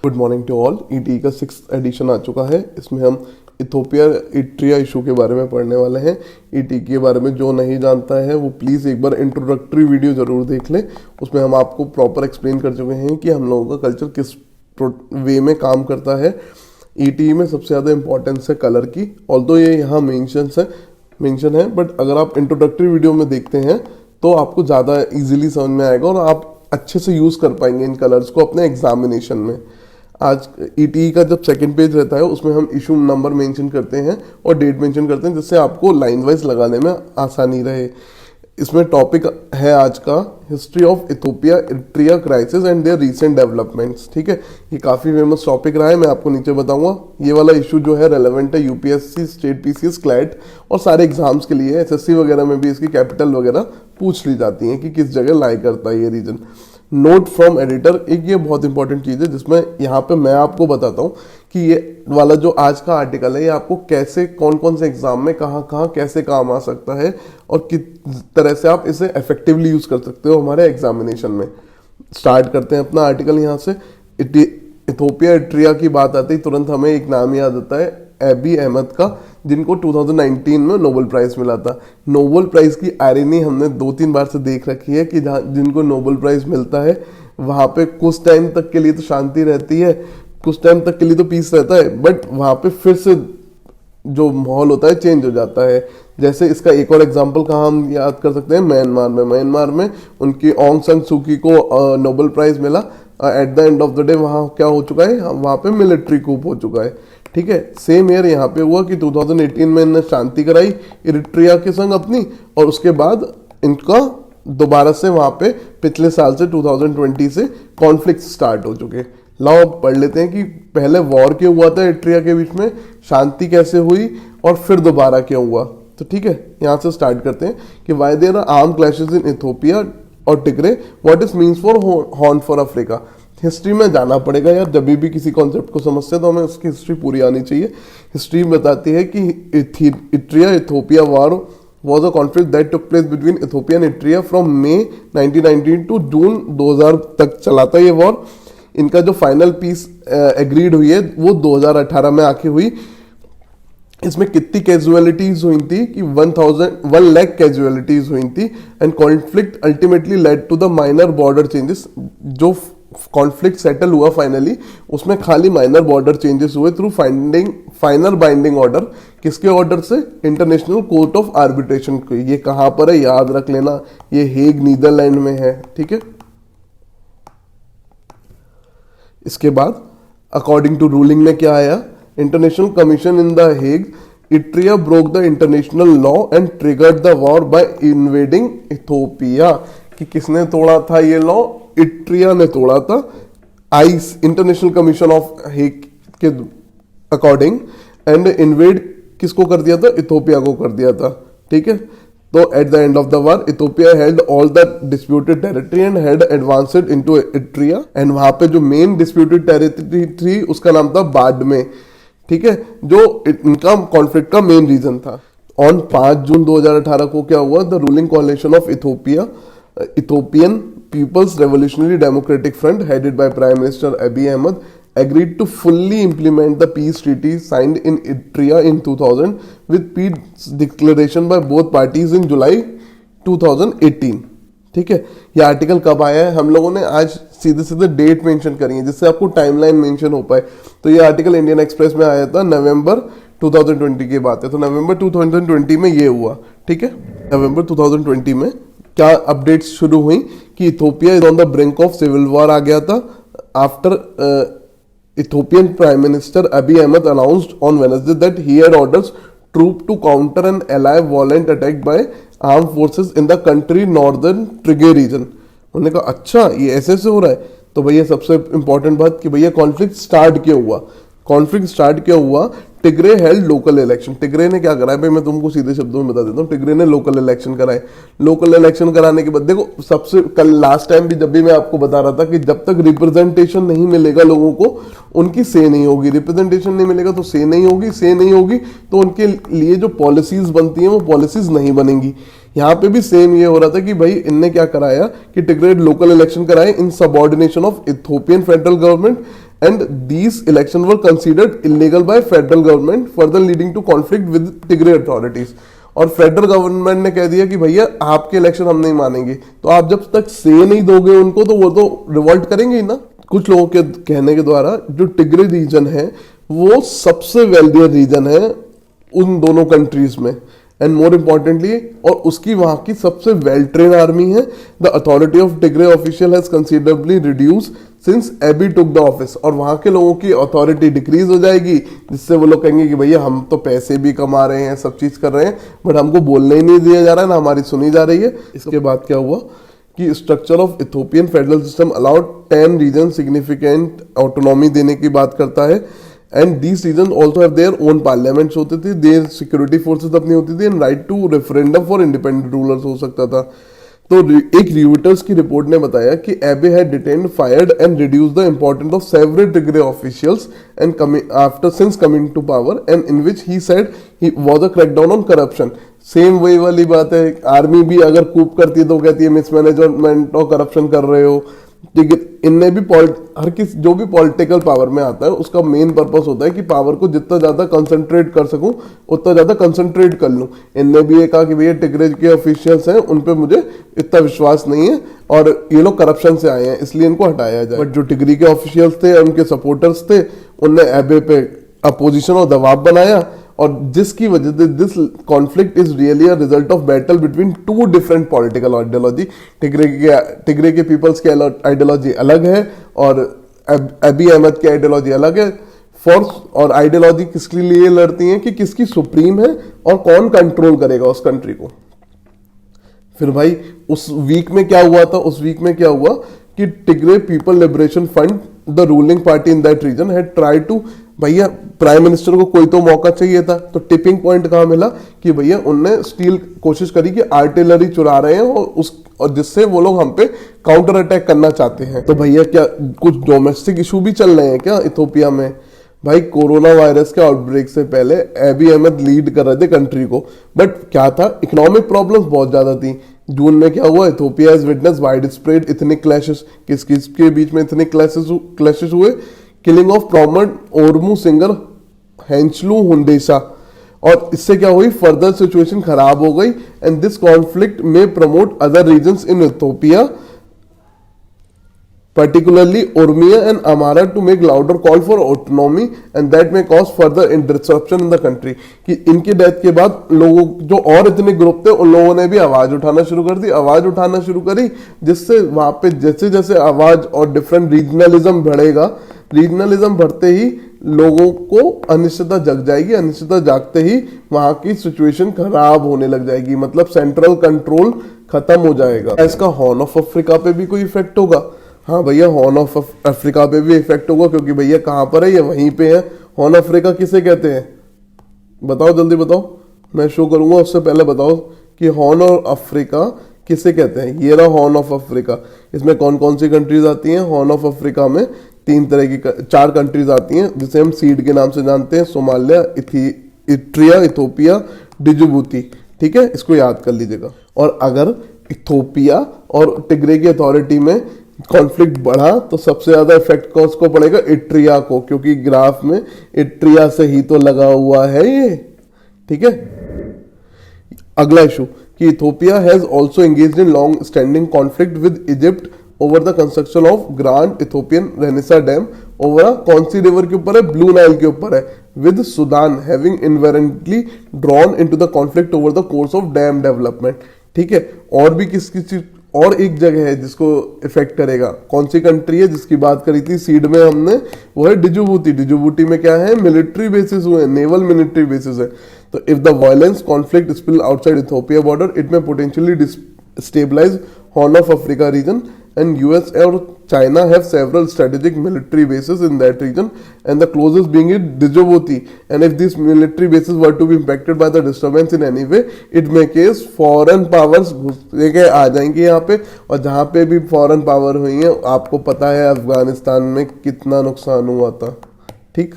Good morning to all. ET का 6th addition आ चुका है। इसमें हम इथोपिया इट्रिया इशू के बारे में पढ़ने वाले हैं। ईटी के बारे में जो नहीं जानता है वो प्लीज़ एक बार इंट्रोडक्टरी वीडियो ज़रूर देख ले। उसमें हम आपको प्रॉपर एक्सप्लेन कर चुके हैं कि हम लोगों का कल्चर किस वे में काम करता है। ईटी में सबसे ज़्यादा इंपॉर्टेंस है कलर की, ऑल्दो ये यहाँ मेंशन है, बट अगर आप इंट्रोडक्टरी वीडियो में देखते हैं तो आपको ज़्यादा इजीली समझ में आएगा और आप अच्छे से यूज़ कर पाएंगे इन कलर्स को अपने एग्जामिनेशन में। आज ईटी का जब सेकंड पेज रहता है उसमें हम इशू नंबर मेंशन करते हैं और डेट मेंशन करते हैं, जिससे आपको लाइन वाइज लगाने में आसानी रहे। इसमें टॉपिक है आज का history of Ethiopia Eritrea crisis and their recent developments. ठीक है, ये काफ़ी फेमस टॉपिक रहा है, मैं आपको नीचे बताऊंगा। ये वाला इशू जो है रेलेवेंट है यूपीएससी, स्टेट पीसीएस, क्लैट और सारे एग्जाम्स के लिए। एसएससी वगैरह में भी इसकी कैपिटल वगैरह पूछ ली जाती हैं कि किस जगह लाई करता है ये रीजन। नोट फ्रॉम एडिटर, एक ये बहुत इंपॉर्टेंट चीज़ है जिसमें यहाँ पे मैं आपको बताता हूँ कि ये वाला जो आज का आर्टिकल है ये आपको कैसे कौन कौन से एग्जाम में कहाँ कैसे काम आ सकता है और किस तरह से आप इसे इफेक्टिवली यूज़ कर सकते हो हमारे एग्जामिनेशन में। स्टार्ट करते हैं अपना आर्टिकल यहाँ से। इथोपिया इट्रिया की बात आती है तुरंत हमें एक नाम याद आता है, एबी अहमद का, जिनको 2019 में नोबेल प्राइज मिला था। नोबेल प्राइज की आयरनी हमने 2-3 बार से देख रखी है कि जहाँ जिनको नोबेल प्राइज मिलता है वहाँ पे कुछ टाइम तक के लिए तो शांति रहती है, कुछ टाइम तक के लिए तो पीस रहता है, बट वहाँ पे फिर से जो माहौल होता है चेंज हो जाता है। जैसे इसका एक और एग्जांपल कहाँ हम याद कर सकते हैं, म्यांमार में उनकी ऑंग सान सू की को नोबेल प्राइज मिला। At the end of the day वहाँ क्या हो चुका है, वहाँ पे मिलिट्री कूप हो चुका है। ठीक है, सेम ईयर यहाँ पे हुआ कि 2018 में इन्हें शांति कराई इरिट्रिया के संग अपनी, और उसके बाद इनका दोबारा से वहाँ पे पिछले साल से 2020 से कॉन्फ्लिक्ट स्टार्ट हो चुके। लाओ पढ़ लेते हैं कि पहले वॉर क्यों हुआ था इरिट्रिया के बीच में, शांति कैसे हुई और फिर दोबारा क्यों हुआ। तो ठीक है, यहाँ से स्टार्ट करते हैं कि why there are arm clashes in Ethiopia और Tigray, what is means for Horn for Africa. History में जाना पड़ेगा यार, जब भी किसी कॉन्सेप्ट को समझते हैं तो हमें उसकी हिस्ट्री पूरी आनी चाहिए। हिस्ट्री बताती है कि Eritrea Ethiopia war was a conflict that took place between Ethiopia and Eritrea from May 1919 to June 2000 तक चला था ये वॉर। इनका जो फाइनल पीस एग्रीड हुई है वो 2018 में आके हुई। इसमें कितनी कैजुअलिटीज हुई थी कि 1 लाख कैजुअलिटीज हुई थी and conflict ultimately led to the minor border changes. जो कॉन्फ्लिक्ट सेटल हुआ फाइनली उसमें खाली माइनर बॉर्डर चेंजेस हुए थ्रू फाइनल बाइंडिंग ऑर्डर। किसके ऑर्डर से? इंटरनेशनल कोर्ट ऑफ आर्बिट्रेशन को। ये कहां पर है याद रख लेना, ये हेग नीदरलैंड में है। ठीक है, इसके बाद अकॉर्डिंग टू रूलिंग में क्या आया, international commission in the Hague, Eritrea broke the international law and triggered the war by invading Ethiopia. कि किसने तोड़ा था ये लॉ? इट्रिया ने तोड़ा था। Ice international commission of Hague के अकॉर्डिंग, एंड इन्वेड किसको कर दिया था? इथोपिया को कर दिया था। ठीक है, तो at the end of the war Ethiopia held all the disputed territory and had advanced into Eritrea, and वहां पे जो मेन डिस्प्यूटेड टेरिटरी थी उसका नाम था बाडमे। ठीक है, जो इनका कॉन्फ्लिक्ट का मेन रीजन था। ऑन 5 जून 2018 को क्या हुआ? The ruling कोalition of Ethiopian People's Revolutionary Democratic Front, headed by Prime Minister Abiy Ahmed, agreed to fully implement the peace treaty signed in Eritrea in 2000 with peace declaration by both parties in July 2018. ठीक है, ये article कब आया है? हम लोगों ने आज सीधे डेट मेंशन करी है जिससे आपको टाइमलाइन मेंशन हो पाए। तो ये आर्टिकल इंडियन एक्सप्रेस में आया था, नवंबर 2020 की बात है। तो नवंबर 2020 में ये हुआ। ठीक है, नवंबर 2020 में क्या अपडेट्स शुरू हुई कि Ethiopia is on the brink of civil war आ गया था। After Ethiopian prime minister Abiy Ahmed announced on Wednesday that he had orders troop to counter an ally violent attack by arm forces in the country northern ट्रिगे region. उन्होंने कहा अच्छा ये ऐसे हो रहा है। तो भैया सबसे इंपॉर्टेंट बात कि भैया कॉन्फ्लिक्ट स्टार्ट क्यों हुआ? कॉन्फ्लिक्ट स्टार्ट क्यों हुआ? Tigray held local election. Tigray ने क्या कराया भाई, मैं तुमको सीधे शब्दों में बता देता हूँ। टिग्रे ने लोकल इलेक्शन कराए। लोकल इलेक्शन कराने के बाद देखो, सबसे कल लास्ट टाइम भी जब भी मैं आपको बता रहा था कि जब तक रिप्रेजेंटेशन नहीं मिलेगा लोगों को, उनकी से नहीं होगी। रिप्रेजेंटेशन नहीं मिलेगा तो से नहीं होगी, से नहीं होगी तो उनके लिए जो पॉलिसीज बनती हैं वो पॉलिसीज नहीं बनेंगी। यहाँ पे भी सेम ये हो रहा था कि भाई इनने क्या कराया कि टिग्रे लोकल इलेक्शन कराए in subordination of Ethiopian federal government and these elections were considered illegal by federal government, further leading to conflict with Tigray authorities. और फेडरल गवर्नमेंट ने कह दिया कि भैया आपके इलेक्शन हम नहीं मानेंगे, तो आप जब तक से नहीं दोगे उनको तो वो तो रिवोल्ट करेंगे ही ना। कुछ लोगों के कहने के द्वारा जो टिग्रे रीजन है वो सबसे वेल्दियर रीजन है उन दोनों कंट्रीज में, एंड मोर इम्पोर्टेंटली, और उसकी वहां की सबसे वेल ट्रेन आर्मी है। The authority of Tigray official has considerably reduce since Abiy took the office, और वहां के लोगों की अथॉरिटी डिक्रीज हो जाएगी, जिससे वो लोग कहेंगे कि भैया हम तो पैसे भी कमा रहे हैं, सब चीज कर रहे हैं, बट हमको बोलने ही नहीं दिया जा रहा है, ना हमारी सुनी जा रही है। इसके बाद क्या हुआ कि structure of Ethiopian federal system allowed 10 region significant autonomy देने की बात करता है, and these region also have their own parliaments होते थे, देयर सिक्योरिटी फोर्सेस अपनी होती थी, and right to referendum for independent rulers हो सकता था। तो एक रिवर्टर्स की रिपोर्ट ने बताया कि Abiy had detained, fired and reduce the importance of several Tigray officials and after since coming to power, and in which he said he was a crackdown on corruption. Same वही वाली बात है, army भी अगर कूप करती है तो कहती है मिसमैनेजमेंट और करप्शन कर रहे हो। इनने भी हर किसी जो भी पॉलिटिकल पावर में आता है उसका मेन पर्पस होता है कि पावर को जितना ज्यादा कंसंट्रेट कर सकूं उतना ज्यादा कंसंट्रेट कर लूं। इनने भी ये कहा कि भैया टिग्रे के ऑफिशियल्स हैं उन पे मुझे इतना विश्वास नहीं है और ये लोग करप्शन से आए हैं, इसलिए इनको हटाया जाए। बट जो टिग्री के ऑफिशियल्स थे, उनके सपोर्टर्स थे, उनने एबे पे अपोजिशन और दबाव बनाया, और जिसकी वजह से this conflict is really a result of battle between two different political ideology. Tigray के पीपल्स की आइडियोलॉजी अलग है और अबी अहमद की आइडियोलॉजी अलग है। फोर्स और आइडियोलॉजी किसके लिए लड़ती हैं कि किसकी सुप्रीम है और कौन कंट्रोल करेगा उस कंट्री को। फिर भाई उस वीक में क्या हुआ था, उस वीक में क्या हुआ कि Tigray people liberation front, the ruling party in that region, had tried to, भैया प्राइम मिनिस्टर को कोई तो मौका चाहिए था, तो टिपिंग पॉइंट कहां मिला कि भैया उनने स्टील कोशिश करी कि आर्टिलरी चुरा रहे हैं और जिससे वो लोग हम पे काउंटर अटैक करना चाहते हैं। तो भैया क्या कुछ डोमेस्टिक इशू भी चल रहे हैं क्या इथोपिया में? भाई कोरोना वायरस के आउटब्रेक से पहले एबी अहमद लीड कर रहे थे कंट्री को, बट क्या था, इकोनॉमिक प्रॉब्लम्स बहुत ज्यादा थी। जून में क्या हुआ, Ethiopia has witness wide spread ethnic clashes. किस किस के बीच में इथनिक क्लैशेस हुए? Killing of prominent Oromo singer Hachalu Hundessa, और इससे क्या हुई, फर्दर सिचुएशन खराब हो गई, एंड दिस कॉन्फ्लिक्ट में promote other regions in Ethiopia particularly Oromia and Amhara to make louder call for autonomy and that may cause further disruption in the country। कि इनके डेथ के बाद लोगों जो और इतने ग्रुप थे उन लोगों ने भी आवाज उठाना शुरू कर दी, आवाज उठाना शुरू करी, जिससे वहां पे जैसे जैसे आवाज और डिफरेंट रीजनलिज्म बढ़ेगा, रीजनलिज्म बढ़ते ही लोगों को अनिश्चितता जग जाएगी, अनिश्चितता जागते ही वहां की सिचुएशन खराब होने लग जाएगी, मतलब सेंट्रल कंट्रोल खत्म हो जाएगा। इसका हॉर्न ऑफ अफ्रीका पे भी कोई इफेक्ट होगा? हाँ भैया, हॉर्न ऑफ अफ्रीका पे भी इफेक्ट होगा, क्योंकि भैया कहां पर है, ये वहीं पे है। हॉर्न अफ्रीका किसे कहते हैं बताओ, जल्दी बताओ, मैं शो करूंगा उससे पहले बताओ कि हॉर्न ऑफ अफ्रीका किसे कहते हैं। ये रहा हॉर्न ऑफ अफ्रीका। इसमें कौन कौन सी कंट्रीज आती हैं? हॉर्न ऑफ अफ्रीका में चार कंट्रीज आती हैं जिसे हम सीड के नाम से जानते हैं, सोमालिया, इट्रिया, इथोपिया, डिजिबूती। ठीक है, इसको याद कर लीजिएगा। और अगर इथोपिया और टिग्रे की अथॉरिटी में कॉन्फ्लिक्ट बढ़ा तो सबसे ज्यादा इफेक्ट उसको पड़ेगा इट्रिया को, क्योंकि ग्राफ में इट्रिया से ही तो लगा हुआ है ये। ठीक है, अगला इशू कि Ethiopia has also engaged in long standing conflict with Egypt over the construction of grand Ethiopian Renaissance dam. Over कौन सी रिवर के ऊपर है? ब्लू नाइल के ऊपर है। With Sudan having inadvertently drawn into the conflict over the course of dam development. ठीक है, और भी किस चीज, और एक जगह है जिसको इफेक्ट करेगा। कौन सी कंट्री है जिसकी बात करी थी सीड में हमने? वो है डिजिबूती। डिजिबूती में क्या है? मिलिट्री बेसिस हुए, नेवल मिलिट्री बेसिस है। तो if the violence conflict spill outside Ethiopia border it may potentially stabilize Horn of Africa region, and US और China have several strategic military bases in that region and the closest being it Djibouti, and if these military bases were to be impacted by the disturbance in any way it may case foreign powers लेके आ जाएंगे यहाँ पे। और जहाँ पे भी foreign power हुई है, आपको पता है अफगानिस्तान में कितना नुकसान हुआ था। ठीक,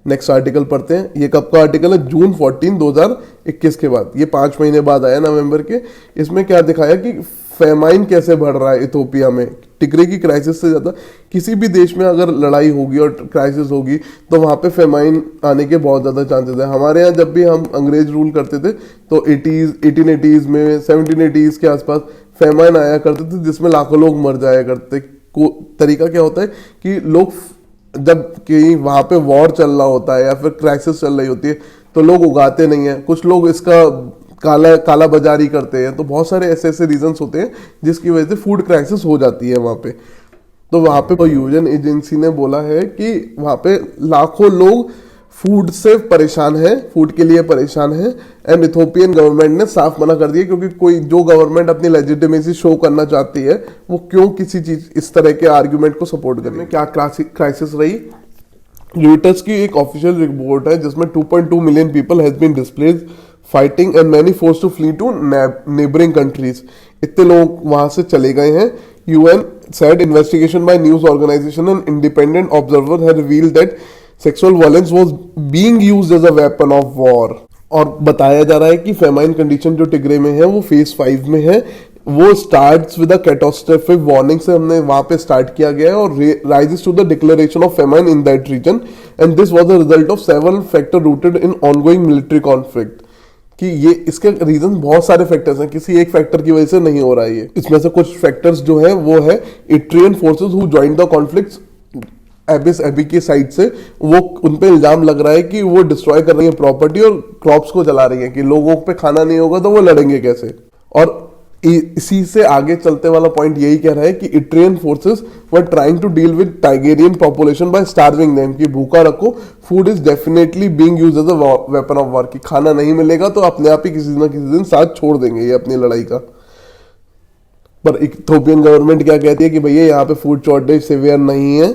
नेक्स्ट आर्टिकल पढ़ते हैं। ये कब का आर्टिकल है? जून 14, 2021 के बाद, ये 5 महीने बाद आया नवंबर के। इसमें क्या दिखाया कि फेमाइन कैसे बढ़ रहा है इथोपिया में, टिग्रे की क्राइसिस से ज्यादा किसी भी देश में अगर लड़ाई होगी और क्राइसिस होगी तो वहां पे फेमाइन आने के बहुत ज्यादा चांसेस है। हमारे यहाँ जब भी हम अंग्रेज रूल करते थे तो 1880s में 1780s के आसपास फेमाइन आया करते थे जिसमें लाखों लोग मर जाया करते। तरीका क्या होता है कि लोग जब कहीं वहां पे वॉर चल रहा होता है या फिर क्राइसिस चल रही होती है तो लोग उगाते नहीं है, कुछ लोग इसका काला बाजारी करते हैं, तो बहुत सारे ऐसे ऐसे रीजंस होते हैं जिसकी वजह से फूड क्राइसिस हो जाती है वहां पे। तो वहां पे यूएन एजेंसी ने बोला है कि वहां पे लाखों लोग फूड से परेशान है, फूड के लिए परेशान है। एंड इथोपियन गवर्नमेंट ने साफ मना कर दिया, क्योंकि कोई जो गवर्नमेंट अपनी लेजिटिमेसी शो करना चाहती है वो क्यों किसी चीज इस तरह के आर्ग्यूमेंट को सपोर्ट करने। क्या क्राइसिस रही, यूटस की एक ऑफिशियल रिपोर्ट है जिसमें 2.2 million people has been displaced fighting and many force to flee to neighbouring countries. इतने लोग वहां से चले गए हैं। UN said investigation by news organization and independent observer had revealed that sexual violence was being used as a weapon of war। और बताया जा रहा है कि फेमाइन कंडीशन जो टिग्रे में है वो फेज 5 में है, वो starts with a catastrophic warning से हमने वहां पे स्टार्ट किया गया है और rises to the declaration of famine in that region and this was a result of several factor rooted in ongoing military conflict. कि ये इसके रीजन बहुत सारे फैक्टर्स हैं, किसी एक फैक्टर की वजह से नहीं हो रहा है ये। इसमें से कुछ फैक्टर्स जो है वो है Eritrean forces who joined the conflict Abiy's Abiy की साइड से, वो उन पे इल्जाम लग रहा है कि वो डिस्ट्रॉय कर रही है प्रॉपर्टी और क्रॉप्स को जला रही है, कि लोगों पे खाना नहीं होगा तो वो लड़ेंगे कैसे। और इसी से आगे चलते वाला पॉइंट यही कह रहा है कि Eritrean forces were trying to deal with Tigrayan population by starving them, कि भूखा रखो, food is definitely being used as a weapon of war, कि खाना नहीं मिलेगा तो अपने आप ही किसी ना किसी दिन साथ छोड़ देंगे ये अपनी लड़ाई का। पर इथोपियन गवर्नमेंट क्या कहती है कि भैया यहाँ पे फूड शॉर्टेज सिवियर नहीं है।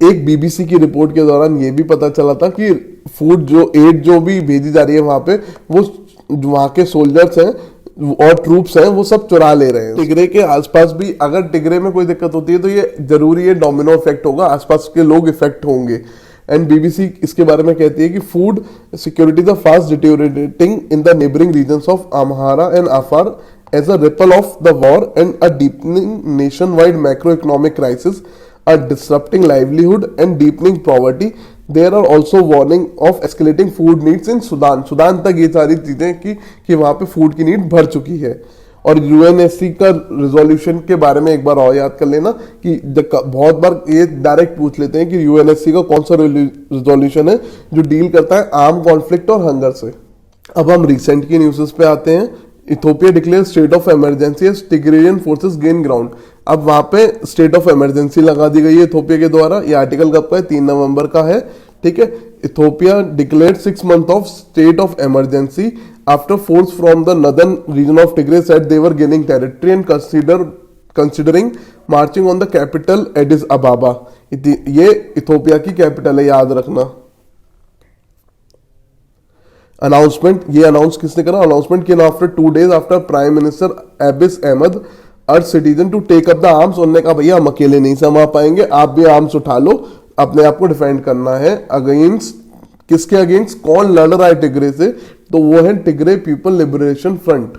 एक बीबीसी की रिपोर्ट के दौरान ये भी पता चला था कि फूड जो एड जो भी भेजी जा रही है वहां पे, वो वहां के सोल्जर्स हैं और ट्रूप्स हैं वो सब चुरा ले रहे हैं। टिग्रे के आसपास भी अगर टिग्रे में कोई दिक्कत होती है तो ये जरूरी है डोमिनो इफेक्ट होगा, आसपास के लोग इफेक्ट होंगे। एंड बीबीसी इसके बारे में कहती है कि food security is fast deteriorating in the neighbouring regions of Amhara and Afar as a ripple of the war and a deepening nationwide macroeconomic crisis are disrupting livelihood and deepening poverty. There are also warning of escalating food needs in Sudan. Sudan तक ये सारी चीजें कि वहां पे food की need भर चुकी है। और यूएनएससी का रिजोल्यूशन के बारे में एक बार और याद कर लेना कि बहुत बार ये डायरेक्ट पूछ लेते हैं कि यूएनएससी का कौन सा रिजोल्यूशन है जो डील करता है आर्म कॉन्फ्लिक्ट और हंगर से। अब हम रिसेंट की न्यूज़ पे आते हैं। Ethiopia declare state of emergency as Tigrayan forces gain ground. अब वहां पे स्टेट ऑफ इमरजेंसी लगा दी गई है इथोपिया के द्वारा। ये आर्टिकल कब का है, 3 नवंबर का है, ठीक है। Ethiopia declared 6 months of state of emergency after force from the northern region of Tigray said they were gaining territory and considering marching on the capital Addis Ababa. ये इथोपिया की कैपिटल है, याद रखना। अनाउंसमेंट, ये announce किसने करा? Announcement किया after 2 days after prime minister Abiy's Ahmed urge citizen to take up the arms. उन्होंने कहा भैया हम अकेले नहीं संभाल पाएंगे, आप भी आर्म्स उठा लो, अपने आप को डिफेंड करना है। अगेंस्ट किसके अगेंस्ट? कौन लड़ रहा है टिग्रे से? तो वो है टिग्रे पीपल लिबरेशन फ्रंट।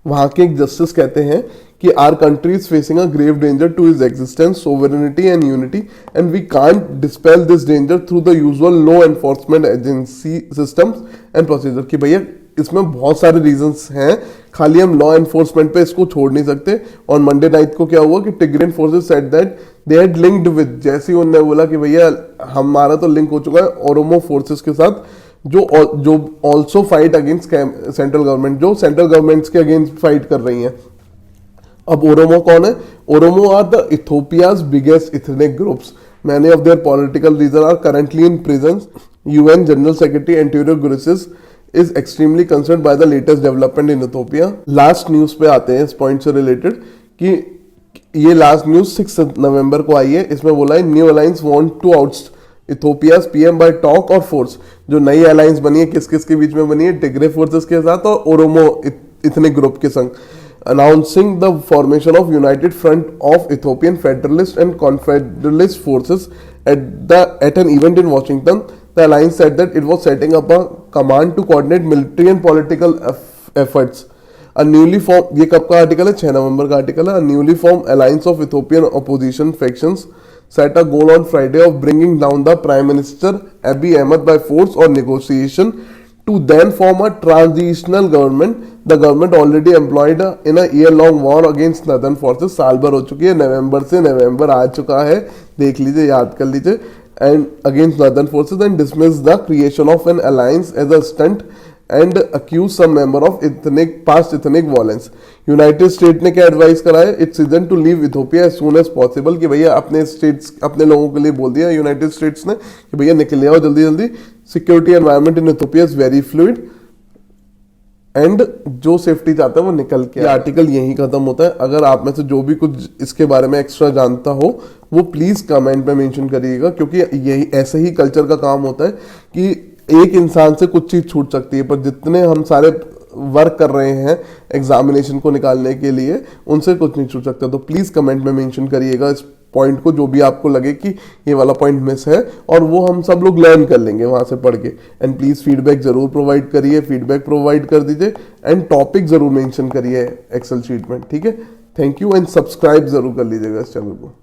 वहां के एक जस्टिस कहते हैं कि our country is facing a grave danger to his existence, sovereignty and unity and we can't dispel this danger through the usual law enforcement agency systems and procedure. कि भैया इसमें बहुत सारे रीजंस हैं, खाली हम लॉ एनफोर्समेंट पे इसको छोड़ नहीं सकते। और मंडे नाइट को क्या हुआ कि Tigrayan forces said that they had linked with, जैसे ही उन्होंने बोला कि भैया हमारा तो लिंक हो चुका है ओरोमो फोर्सेस के साथ जो also fight against central government, जो सेंट्रल गवर्नमेंट्स के अगेंस्ट फाइट कर रही हैं। अब ओरोमो कौन है? Oromo are the Ethiopia's biggest ethnic groups, many of their political leader are currently in prison. UN general secretary Antonio Guterres is extremely concerned by the latest development in Ethiopia। Last news पे आते हैं इस point से related कि ये last news 6 नवंबर को आई है। इसमें बोला है new alliance want to oust Ethiopia's PM by talk और फोर्स। जो नई अलायंस बनी है किस किस के बीच में बनी है? टिग्रे फोर्सेस के साथ और ओरोमो इथनिक ग्रुप के संग। Announcing the formation of united front of Ethiopian federalist and confederalist forces at an event in Washington, the alliance said that it was setting up a command to coordinate military and political efforts। A newly form, ये कब का article है, 6 नवंबर का article है। Newly form alliance of Ethiopian opposition factions set a goal on Friday of bringing down the Prime Minister Abiy Ahmed by force or negotiation to then form a transitional government. The government already employed in a year-long war against northern forces. साल भर हो चुकी है, नवंबर से नवंबर आ चुका है, देख लीजिए, याद कर लीजिए, and against northern forces and dismissed the creation of an alliance as a stunt and accuse some member of past ethnic violence. United state ने क्या एडवाइस करा है, it's season to leave Ethiopia as soon as possible, कि भैया अपने states, अपने लोगों के लिए बोल दिया यूनाइटेड स्टेट्स ने कि भैया निकल आओ जल्दी जल्दी। Security environment in Ethiopia is very fluid and जो सेफ्टी चाहता है वो निकल के। आर्टिकल यही खत्म होता है। अगर आप में से जो भी कुछ इसके बारे में एक्स्ट्रा जानता हो वो प्लीज कमेंट में मेंशन करिएगा, क्योंकि यही ऐसे ही कल्चर का काम होता है कि एक इंसान से कुछ चीज छूट सकती है, पर जितने हम सारे वर्क कर रहे हैं एग्जामिनेशन को निकालने के लिए उनसे कुछ नहीं छूट सकता। तो प्लीज कमेंट में मेंशन करिएगा इस पॉइंट को, जो भी आपको लगे कि ये वाला पॉइंट मिस है, और वो हम सब लोग लर्न कर लेंगे वहां से पढ़ के। एंड प्लीज फीडबैक जरूर प्रोवाइड करिए, फीडबैक प्रोवाइड कर दीजिए एंड टॉपिक जरूर मेंशन करिए एक्सेल शीट में, ठीक है। थैंक यू एंड सब्सक्राइब जरूर कर लीजिएगा इस चैनल को।